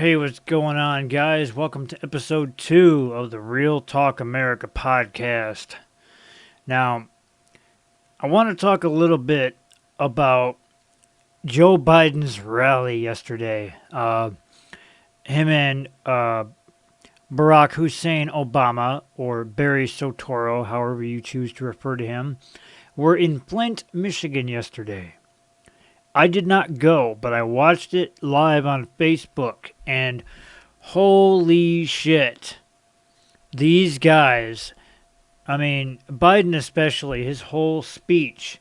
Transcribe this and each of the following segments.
Hey, what's going on, guys? Welcome to episode 2 of the Real Talk America podcast. Now, I want to talk a little bit about Joe Biden's rally yesterday. Him and Barack Hussein Obama, or Barry Soetoro, however you choose to refer to him, were in Flint, Michigan yesterday. I did not go, but I watched it live on Facebook, and holy shit. These guys, Biden especially, his whole speech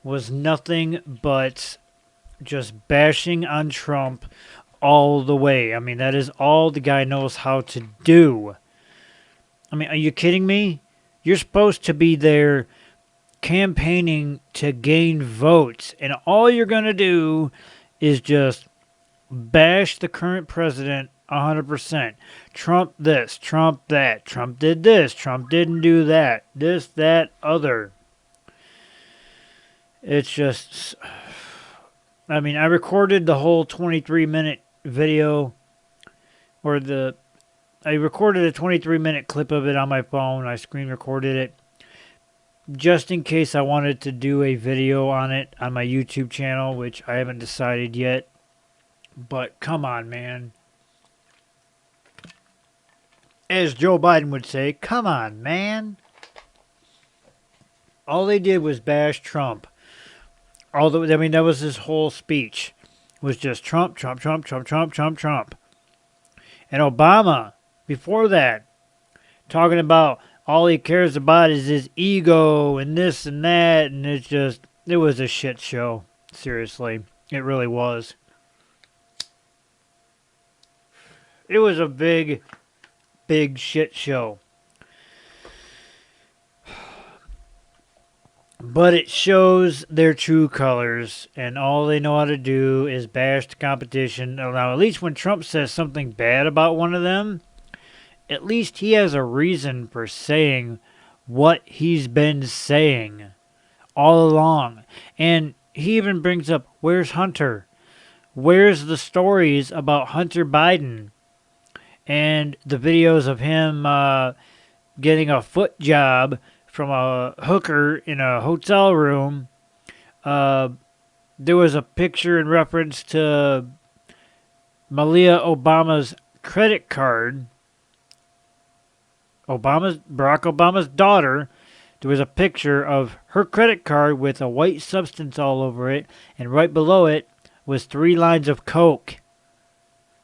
was nothing but just bashing on Trump all the way. That is all the guy knows how to do. Are you kidding me? You're supposed to be there campaigning to gain votes, and all you're going to do is just bash the current president 100%. Trump this, Trump that, Trump did this, Trump didn't do that, this, that, other. It's just, I recorded the whole 23-minute video, I recorded a 23-minute clip of it on my phone. I screen recorded it just in case I wanted to do a video on it on my YouTube channel, which I haven't decided yet. But come on, man. As Joe Biden would say, come on, man. All they did was bash Trump. That was his whole speech. Was just Trump, Trump, Trump, Trump, Trump, Trump, Trump. And Obama, before that, talking about all he cares about is his ego and this and that, and it was a shit show. Seriously, it really was. It was a big, big shit show. But it shows their true colors, and all they know how to do is bash the competition. Now, at least when Trump says something bad about one of them, at least he has a reason for saying what he's been saying all along. And he even brings up, where's Hunter? Where's the stories about Hunter Biden? And the videos of him getting a foot job from a hooker in a hotel room. There was a picture in reference to Malia Obama's credit card. Barack Obama's daughter. There was a picture of her credit card with a white substance all over it, and right below it was 3 lines of Coke.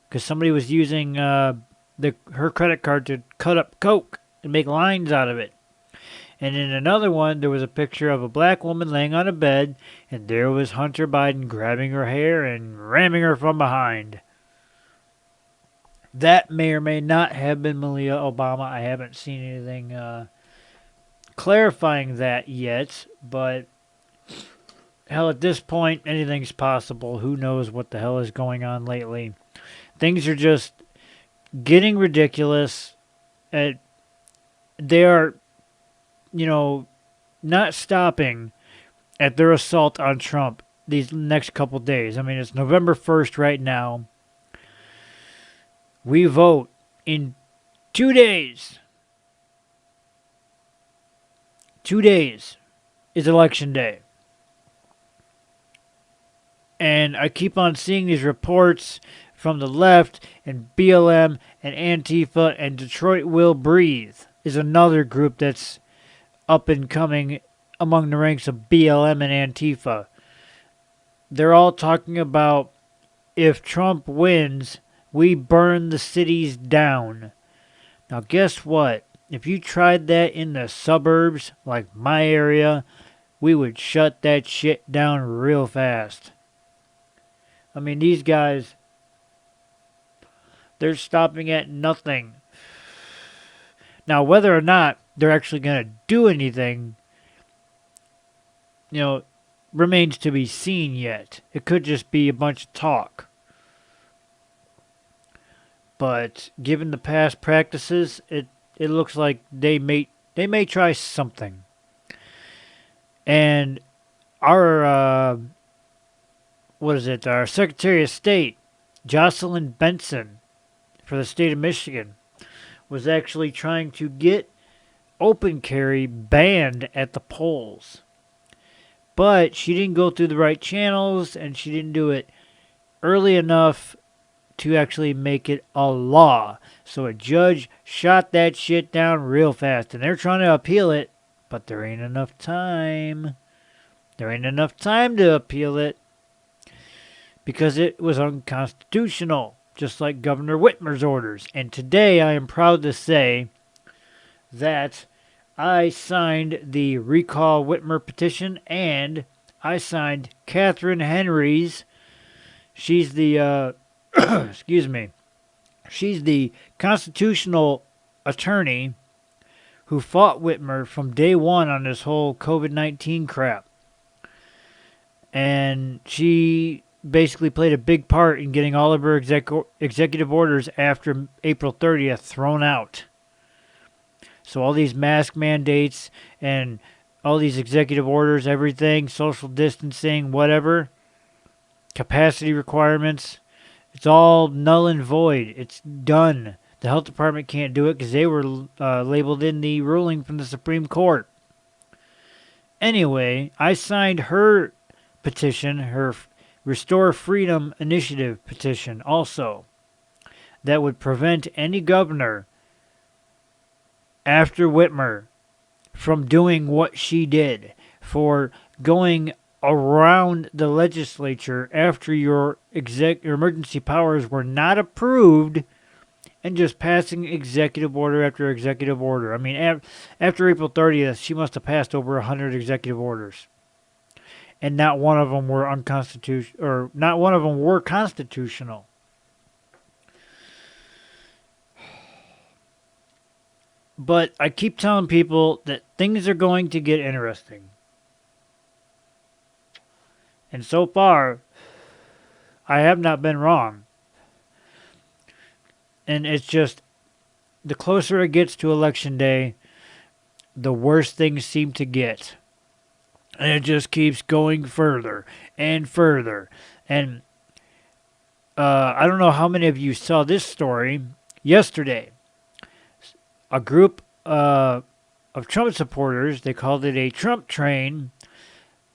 Because somebody was using her credit card to cut up Coke and make lines out of it. And in another one, there was a picture of a black woman laying on a bed, and there was Hunter Biden grabbing her hair and ramming her from behind. That may or may not have been Malia Obama. I haven't seen anything clarifying that yet, but hell, at this point, anything's possible. Who knows what the hell is going on lately? Things are just getting ridiculous. They are, not stopping at their assault on Trump these next couple days. It's November 1st right now. We vote in 2 days. 2 days is election day. And I keep on seeing these reports from the left, and BLM and Antifa and Detroit Will Breathe is another group that's up and coming among the ranks of BLM and Antifa. They're all talking about if Trump wins, we burn the cities down. Now, guess what? If you tried that in the suburbs, like my area, we would shut that shit down real fast. These guys, they're stopping at nothing. Now, whether or not they're actually going to do anything, remains to be seen yet. It could just be a bunch of talk. But given the past practices, it looks like they may try something. And our Secretary of State, Jocelyn Benson, for the state of Michigan was actually trying to get open carry banned at the polls. But she didn't go through the right channels, and she didn't do it early enough to actually make it a law. So a judge shot that shit down real fast, and they're trying to appeal it, but there ain't enough time. There ain't enough time to appeal it because it was unconstitutional, just like Governor Whitmer's orders. And today I am proud to say that I signed the Recall Whitmer petition, and I signed Catherine Henry's. She's the, excuse me, she's the constitutional attorney who fought Whitmer from day one on this whole COVID-19 crap. And she basically played a big part in getting all of her executive orders after April 30th thrown out. So all these mask mandates and all these executive orders, everything, social distancing, whatever, capacity requirements, it's all null and void. It's done. The health department can't do it because they were labeled in the ruling from the Supreme Court. Anyway, I signed her petition, her Restore Freedom Initiative petition also, that would prevent any governor after Whitmer from doing what she did, for going around the legislature after your emergency powers were not approved and just passing executive order after executive order. I mean, after April 30th, she must have passed over 100 executive orders. And not one of them were unconstitutional, or not one of them were constitutional. But I keep telling people that things are going to get interesting. And so far, I have not been wrong. And it's just, the closer it gets to Election Day, the worse things seem to get. And it just keeps going further and further. And I don't know how many of you saw this story yesterday. A group of Trump supporters, they called it a Trump train,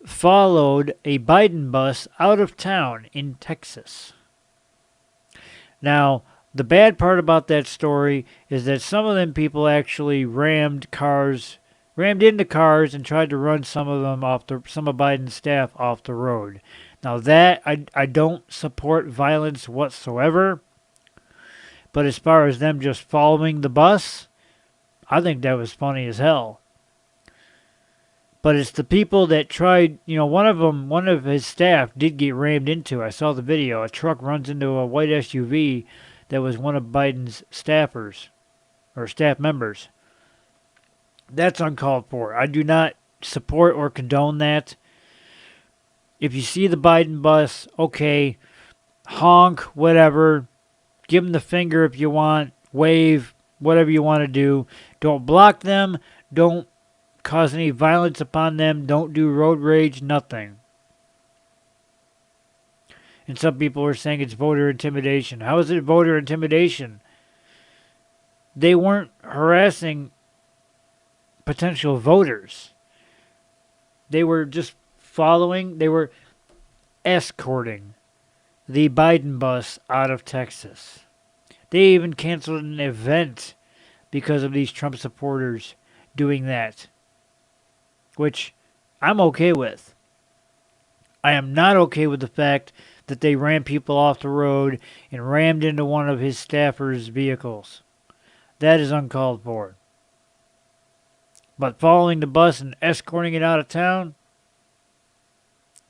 followed a Biden bus out of town in Texas. Now, the bad part about that story is that some of them people actually rammed into cars and tried to run some of Biden's staff off the road. Now that, I don't support violence whatsoever, but as far as them just following the bus, I think that was funny as hell. But it's the people that tried, one of his staff did get rammed into. I saw the video. A truck runs into a white SUV that was one of Biden's staffers, or staff members. That's uncalled for. I do not support or condone that. If you see the Biden bus, okay, honk, whatever. Give them the finger if you want. Wave, whatever you want to do. Don't block them. Don't cause any violence upon them. Don't do road rage, nothing. And some people are saying it's voter intimidation. How is it voter intimidation? They weren't harassing potential voters. They were just they were escorting the Biden bus out of Texas. They even canceled an event because of these Trump supporters doing that, which I'm okay with. I am not okay with the fact that they ran people off the road and rammed into one of his staffers' vehicles. That is uncalled for. But following the bus and escorting it out of town,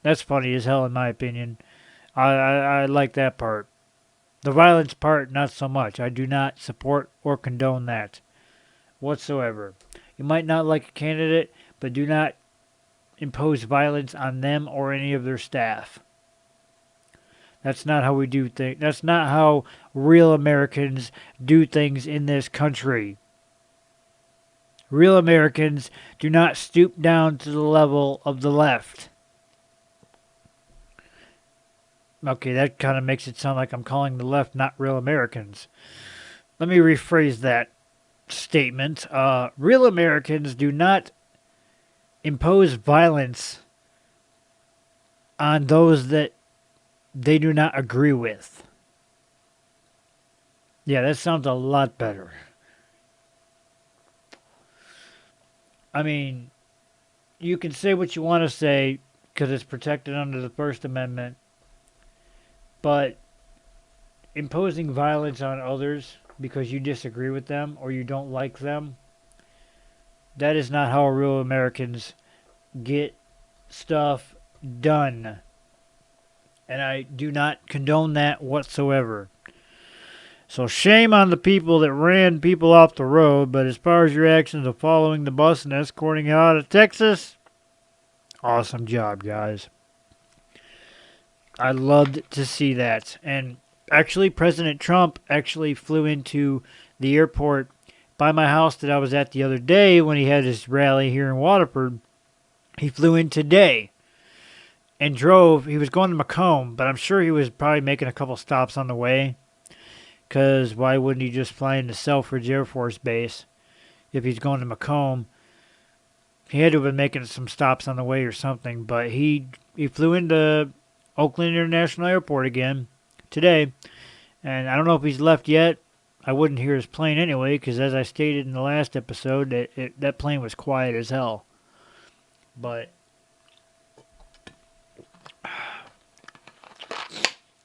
that's funny as hell in my opinion. I like that part. The violence part, not so much. I do not support or condone that whatsoever. You might not like a candidate, but do not impose violence on them or any of their staff. That's not how we do things. That's not how real Americans do things in this country. Real Americans do not stoop down to the level of the left. Okay, that kind of makes it sound like I'm calling the left not real Americans. let me rephrase that statement. Real Americans do not impose violence on those that they do not agree with. Yeah, that sounds a lot better. I mean, you can say what you want to say because it's protected under the First Amendment, but imposing violence on others because you disagree with them or you don't like them, that is not how real Americans get stuff done. And I do not condone that whatsoever. So shame on the people that ran people off the road, but as far as your actions of following the bus and escorting it out of Texas, awesome job, guys. I loved to see that. And actually, President Trump actually flew into the airport by my house that I was at the other day when he had his rally here in Waterford. He flew in today and drove. He was going to Macomb, but I'm sure he was probably making a couple stops on the way. Because why wouldn't he just fly into Selfridge Air Force Base if he's going to Macomb? He had to have been making some stops on the way or something. But he flew into Oakland International Airport again today. And I don't know if he's left yet. I wouldn't hear his plane anyway, because as I stated in the last episode, that plane was quiet as hell. But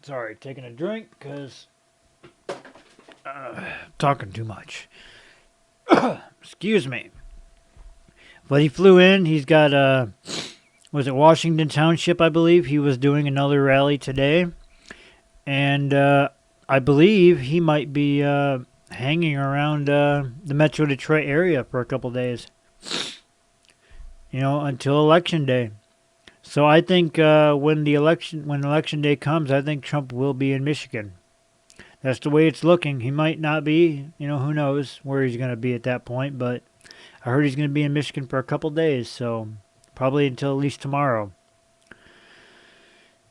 sorry, taking a drink because talking too much. Excuse me. But he flew in. He's got was it Washington Township, I believe. He was doing another rally today. And I believe he might be hanging around the Metro Detroit area for a couple days. You know, until Election Day. So I think when Election Day comes, I think Trump will be in Michigan. That's the way it's looking. He might not be. You know, who knows where he's going to be at that point. But I heard he's going to be in Michigan for a couple days. So probably until at least tomorrow.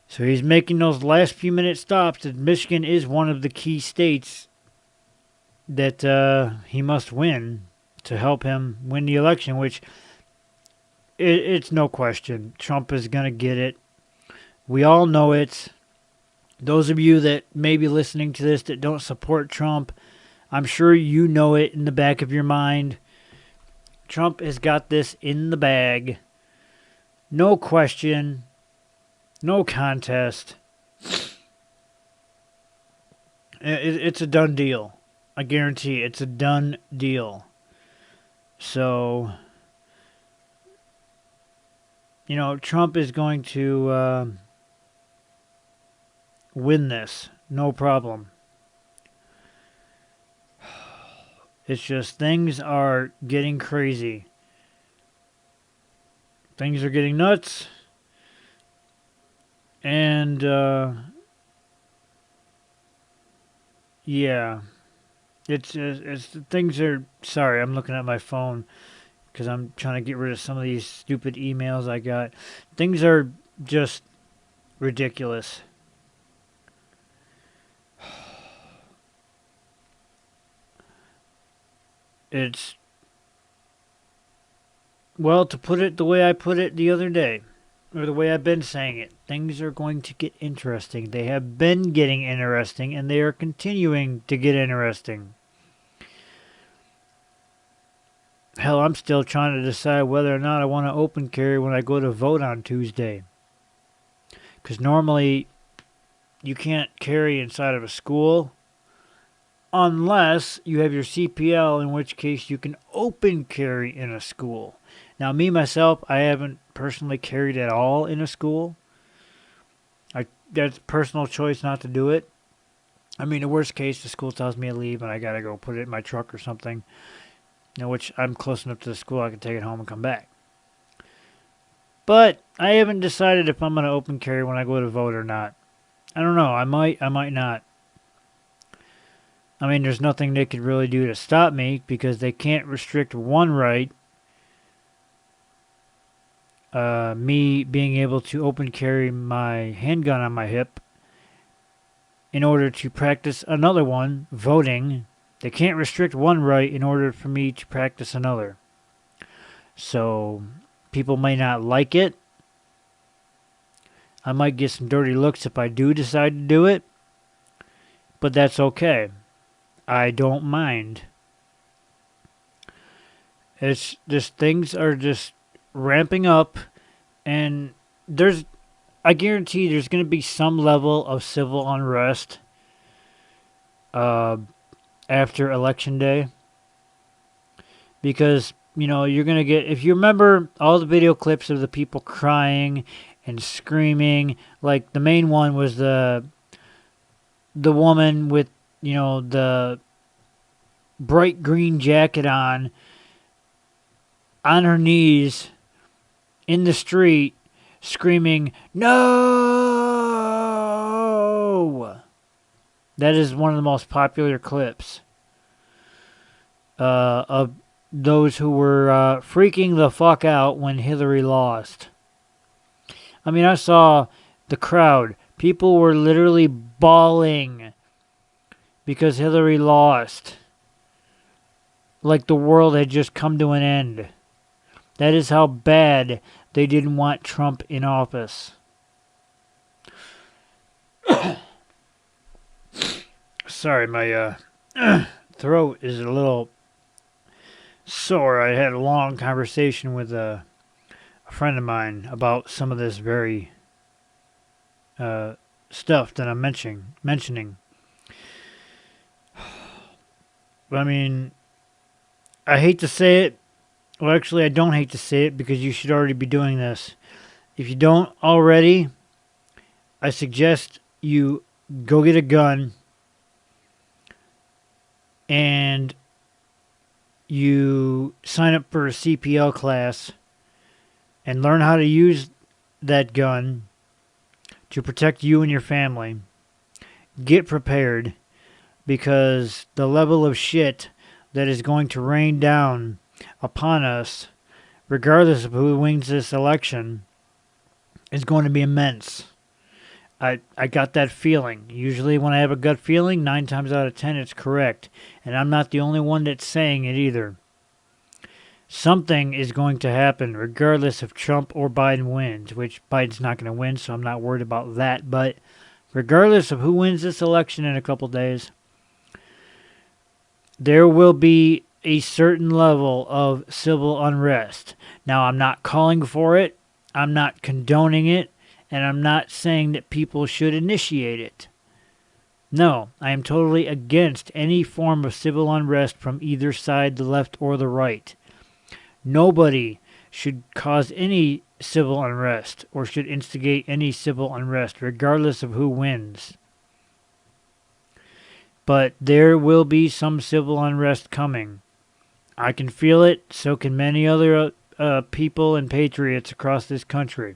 So he's making those last few minute stops. And Michigan is one of the key states that he must win to help him win the election, which it's no question. Trump is going to get it. We all know it. Those of you that may be listening to this that don't support Trump, I'm sure you know it in the back of your mind. Trump has got this in the bag. No question. No contest. It's a done deal. I guarantee it's a done deal. So, you know, Trump is going to win this. No problem. It's just things are getting crazy. Things are getting nuts. And, yeah. It's things are... Sorry, I'm looking at my phone because I'm trying to get rid of some of these stupid emails I got. Things are just ridiculous. It's... Well, to put it the way I put it the other day, or the way I've been saying it, things are going to get interesting. They have been getting interesting, and they are continuing to get interesting. Hell, I'm still trying to decide whether or not I want to open carry when I go to vote on Tuesday. Because normally, you can't carry inside of a school unless you have your CPL, in which case you can open carry in a school. Now, me, myself, I haven't personally carried at all in a school. That's personal choice not to do it. I mean, the worst case, the school tells me to leave and I got to go put it in my truck or something. You know, which I'm close enough to the school I can take it home and come back. But I haven't decided if I'm going to open carry when I go to vote or not. I don't know. I might not. I mean, there's nothing they could really do to stop me because they can't restrict one right. Me being able to open carry my handgun on my hip in order to practice another one, voting They can't restrict one right in order for me to practice another. So people may not like it. I might get some dirty looks if I do decide to do it. But that's okay. I don't mind. It's just things are just ramping up, and I guarantee there's going to be some level of civil unrest after Election Day. Because, you're going to get, if you remember all the video clips of the people crying and screaming, like the main one was the woman with, the bright green jacket on her knees in the street screaming, "No!" That is one of the most popular clips of those who were freaking the fuck out when Hillary lost. I mean, I saw the crowd. People were literally bawling because Hillary lost. Like the world had just come to an end. That is how bad they didn't want Trump in office. Sorry, my throat is a little sore. I had a long conversation with a friend of mine about some of this very stuff that I'm mentioning. I mean, I hate to say it. Well, actually, I don't hate to say it because you should already be doing this. If you don't already, I suggest you go get a gun and you sign up for a CPL class and learn how to use that gun to protect you and your family. Get prepared, because the level of shit that is going to rain down upon us, regardless of who wins this election, is going to be immense. I got that feeling. Usually when I have a gut feeling, 9 times out of 10 it's correct. And I'm not the only one that's saying it either. Something is going to happen regardless if Trump or Biden wins, which Biden's not going to win, so I'm not worried about that. But regardless of who wins this election in a couple days, there will be a certain level of civil unrest. Now, I'm not calling for it, I'm not condoning it, and I'm not saying that people should initiate it. No, I am totally against any form of civil unrest from either side, the left or the right. Nobody should cause any civil unrest or should instigate any civil unrest, regardless of who wins. But there will be some civil unrest coming. I can feel it, so can many other people and patriots across this country.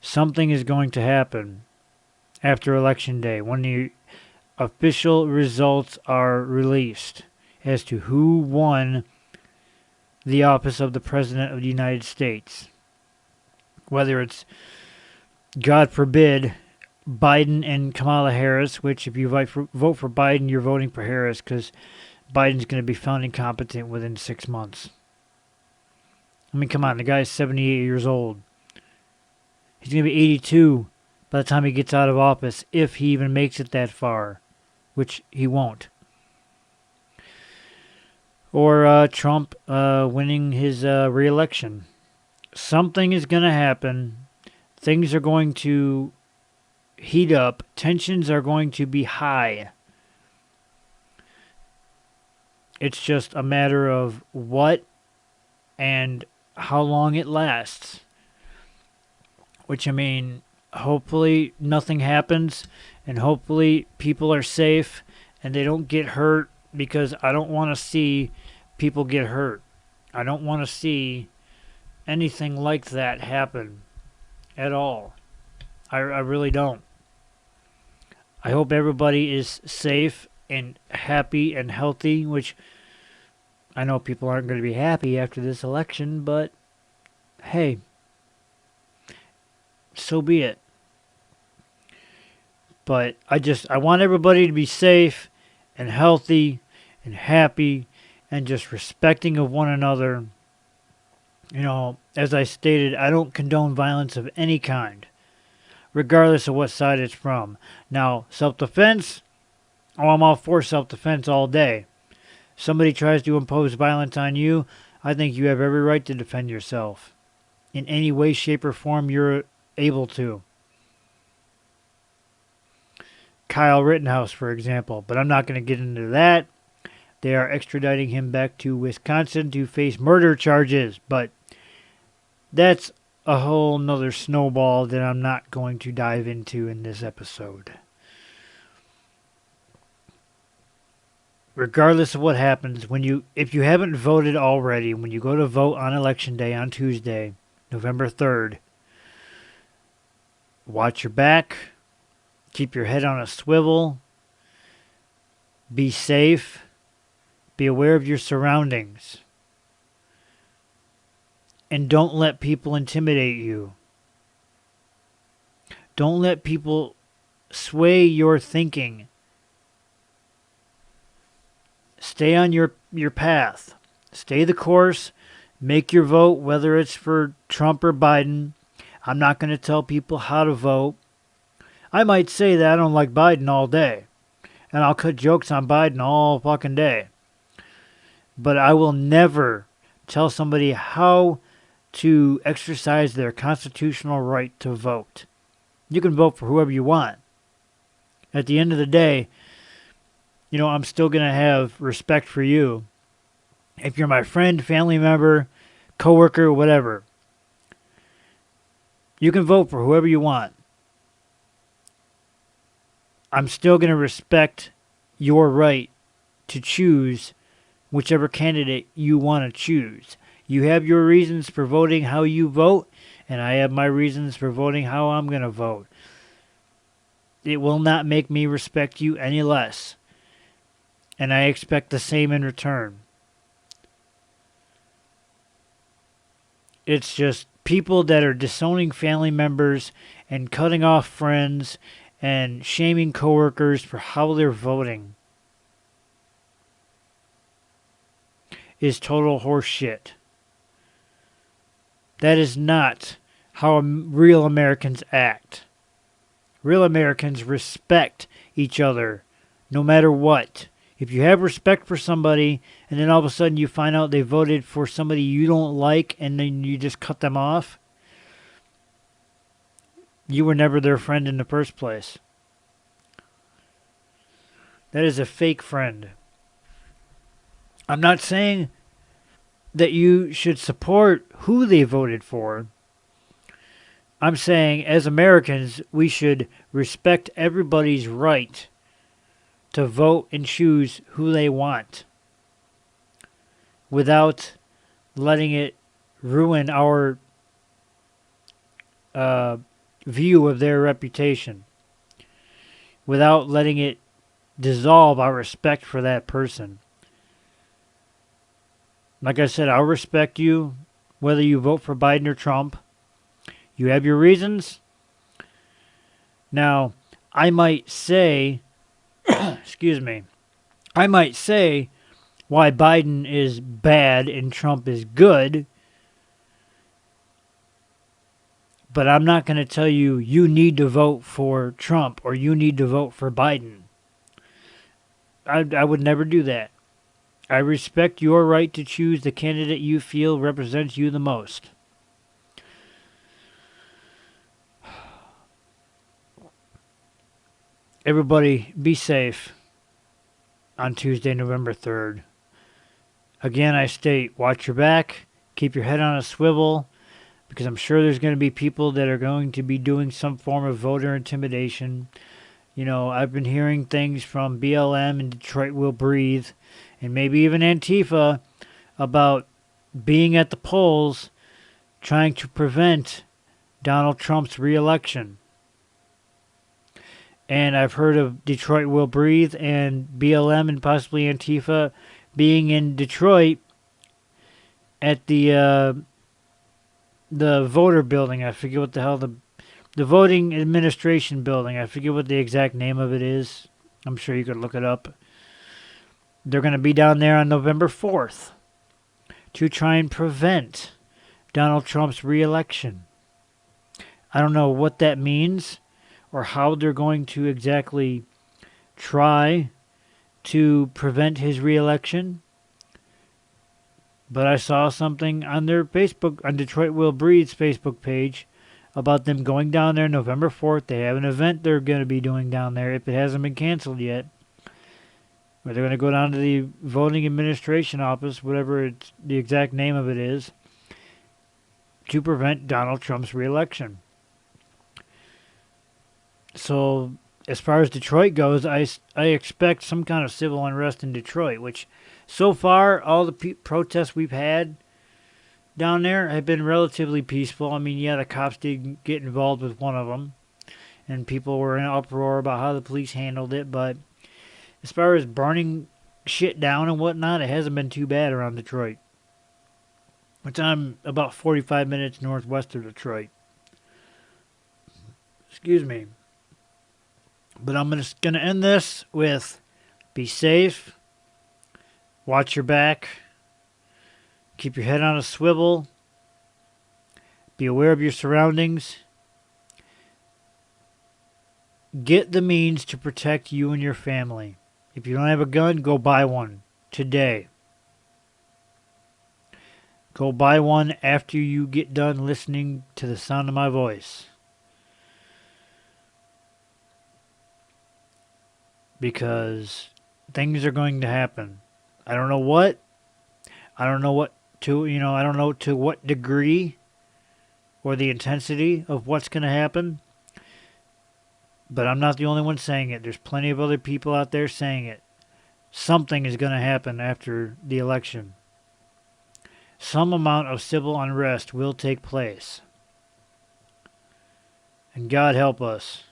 Something is going to happen after Election Day when the official results are released as to who won the office of the President of the United States. Whether it's, God forbid, Biden and Kamala Harris, which if you vote for Biden, you're voting for Harris because Biden's going to be found incompetent within 6 months. I mean, come on, the guy's 78 years old. He's going to be 82 by the time he gets out of office, if he even makes it that far, which he won't. Or Trump winning his re-election. Something is going to happen. Things are going to heat up. Tensions are going to be high. It's just a matter of what and how long it lasts. Which, I mean, hopefully nothing happens, and hopefully people are safe and they don't get hurt, because I don't want to see people get hurt. I don't want to see anything like that happen at all. I really don't. I hope everybody is safe and happy and healthy, which I know people aren't going to be happy after this election, but hey, so be it. But I want everybody to be safe and healthy and happy and just respecting of one another. As I stated, I don't condone violence of any kind, regardless of what side it's from. Now, self-defense, I'm all for self-defense all day. Somebody tries to impose violence on you, I think you have every right to defend yourself in any way, shape, or form you're able to. Kyle Rittenhouse, for example, but I'm not going to get into that. They are extraditing him back to Wisconsin to face murder charges, but that's a whole nother snowball that I'm not going to dive into in this episode. Regardless of what happens, if you haven't voted already, when you go to vote on Election Day on Tuesday, November 3rd, watch your back, keep your head on a swivel, be safe, be aware of your surroundings, and don't let people intimidate you. Don't let people sway your thinking. Stay on your path. Stay the course. Make your vote, whether it's for Trump or Biden. I'm not going to tell people how to vote. I might say that I don't like Biden all day. And I'll cut jokes on Biden all fucking day. But I will never tell somebody how to exercise their constitutional right to vote. You can vote for whoever you want. At the end of the day, I'm still going to have respect for you. If you're my friend, family member, coworker, whatever, you can vote for whoever you want. I'm still going to respect your right to choose whichever candidate you want to choose. You have your reasons for voting how you vote, and I have my reasons for voting how I'm going to vote. It will not make me respect you any less. And I expect the same in return. It's just people that are disowning family members and cutting off friends and shaming coworkers for how they're voting is total horse shit. That is not how real Americans act. Real Americans respect each other no matter what. If you have respect for somebody and then all of a sudden you find out they voted for somebody you don't like and then you just cut them off, you were never their friend in the first place. That is a fake friend. I'm not saying that you should support who they voted for. I'm saying as Americans, we should respect everybody's right to vote and choose who they want without letting it ruin our view of their reputation, without letting it dissolve our respect for that person. Like I said, I'll respect you whether you vote for Biden or Trump. You have your reasons. Now, I might say, I might say why Biden is bad and Trump is good, but I'm not going to tell you you need to vote for Trump or you need to vote for Biden. I would never do that. I respect your right to choose the candidate you feel represents you the most. Everybody, be safe on Tuesday, November 3rd. Again, I state, watch your back, keep your head on a swivel, because I'm sure there's going to be people that are going to be doing some form of voter intimidation. I've been hearing things from BLM and Detroit Will Breathe, and maybe even Antifa, about being at the polls trying to prevent Donald Trump's re-election. And I've heard of Detroit Will Breathe and BLM and possibly Antifa being in Detroit at the voter building. I forget what the hell the voting administration building. I forget what the exact name of it is. I'm sure you could look it up. They're going to be down there on November 4th to try and prevent Donald Trump's reelection. I don't know what that means or how they're going to exactly try to prevent his reelection. But I saw something on their Facebook, on Detroit Will Breathe's Facebook page, about them going down there November 4th. They have an event they're going to be doing down there if it hasn't been canceled yet. Where they're going to go down to the voting administration office, whatever the exact name of it is, to prevent Donald Trump's reelection. So, as far as Detroit goes, I expect some kind of civil unrest in Detroit, which so far, all the protests we've had down there have been relatively peaceful. I mean, yeah, the cops did get involved with one of them, and people were in uproar about how the police handled it, but as far as burning shit down and whatnot, it hasn't been too bad around Detroit. Which I'm about 45 minutes northwest of Detroit. Excuse me. But I'm just going to end this with be safe, watch your back, keep your head on a swivel, be aware of your surroundings, get the means to protect you and your family. If you don't have a gun, go buy one today. Go buy one after you get done listening to the sound of my voice. Because things are going to happen. I don't know what. I don't know to what degree or the intensity of what's going to happen. But I'm not the only one saying it. There's plenty of other people out there saying it. Something is going to happen after the election. Some amount of civil unrest will take place. And God help us.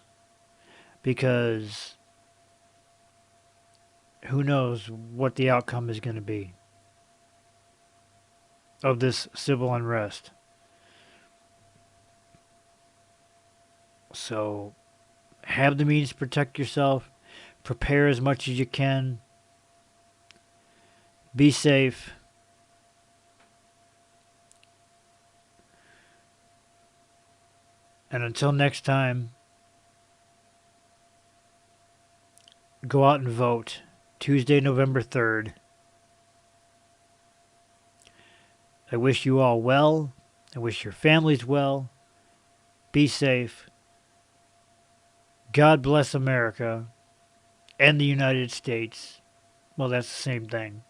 Because who knows what the outcome is going to be of this civil unrest. So, have the means to protect yourself. Prepare as much as you can. Be safe. And until next time, go out and vote. Tuesday, November 3rd. I wish you all well. I wish your families well. Be safe. God bless America and the United States. Well, that's the same thing.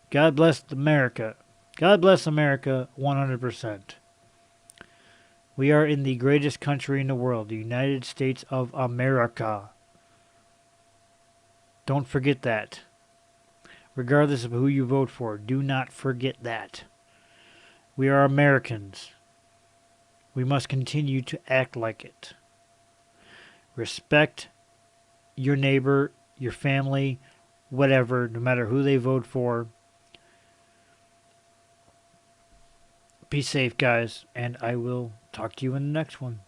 God bless America. God bless America 100%. We are in the greatest country in the world, the United States of America. Don't forget that. Regardless of who you vote for, do not forget that. We are Americans. We must continue to act like it. Respect your neighbor, your family, whatever, no matter who they vote for. Be safe, guys, and I will talk to you in the next one.